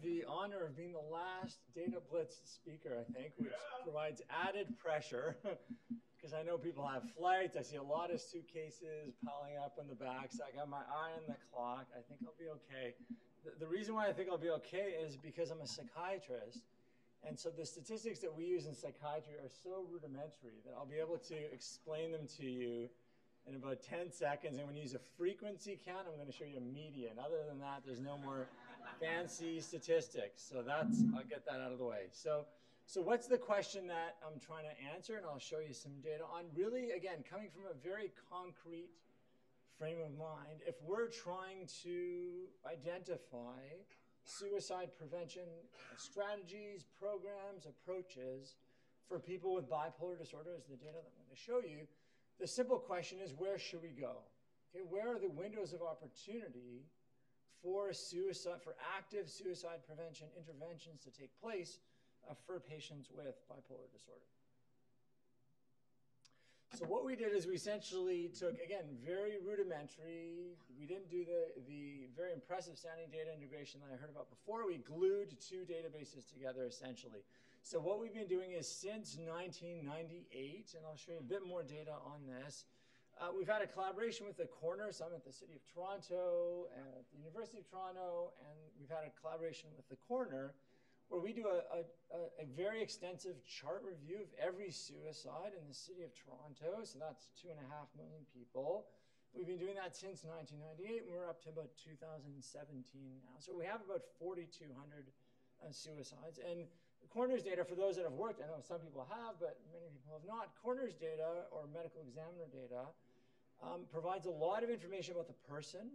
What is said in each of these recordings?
have the honor of being the last Data Blitz speaker, I think, which provides added pressure because I know people have flights. I see a lot of suitcases piling up in the back, so I got my eye on the clock. I think I'll be okay. The reason why I think I'll be okay is because I'm a psychiatrist. And so the statistics that we use in psychiatry are so rudimentary that I'll be able to explain them to you in about 10 seconds. And when you use a frequency count, I'm going to show you a median. Other than that, there's no more fancy statistics. So I'll get that out of the way. So what's the question that I'm trying to answer? And I'll show you some data on really, again, coming from a very concrete frame of mind. If we're trying to identify suicide prevention strategies, programs, approaches for people with bipolar disorder, as the data that I'm going to show you, the simple question is, where should we go? Okay, where are the windows of opportunity for suicide, for active suicide prevention interventions to take place for patients with bipolar disorder? So what we did is we essentially took, again, very rudimentary. We didn't do the very impressive standing data integration that I heard about before. We glued two databases together, essentially. So what we've been doing is since 1998, and I'll show you a bit more data on this, we've had a collaboration with the Corner, some at the City of Toronto, and at the University of Toronto, and we've had a collaboration with the Corner, where we do a very extensive chart review of every suicide in the City of Toronto. So that's 2.5 million people. We've been doing that since 1998, and we're up to about 2017 now. So we have about 4,200 suicides. And Corner's data, for those that have worked, I know some people have, but many people have not. Corner's data, or medical examiner data, provides a lot of information about the person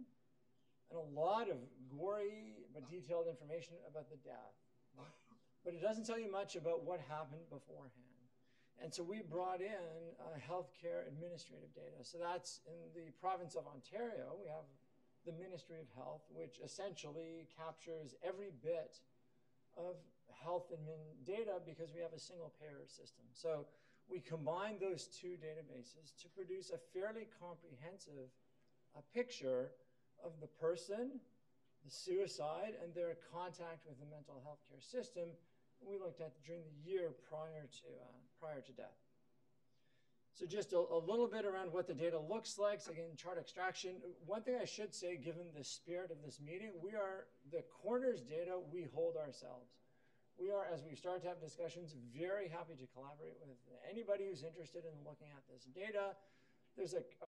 and a lot of gory but detailed information about the death. But it doesn't tell you much about what happened beforehand. And so we brought in healthcare administrative data. So that's in the province of Ontario. We have the Ministry of Health, which essentially captures every bit of health admin data because we have a single payer system. So we combine those two databases to produce a fairly comprehensive picture of the person, the suicide, and their contact with the mental health care system we looked at during the year prior to death. So just a little bit around what the data looks like. So again, chart extraction. One thing I should say, given the spirit of this meeting, the Corner's data we hold ourselves. We are, as we start to have discussions, very happy to collaborate with anybody who's interested in looking at this data. There's a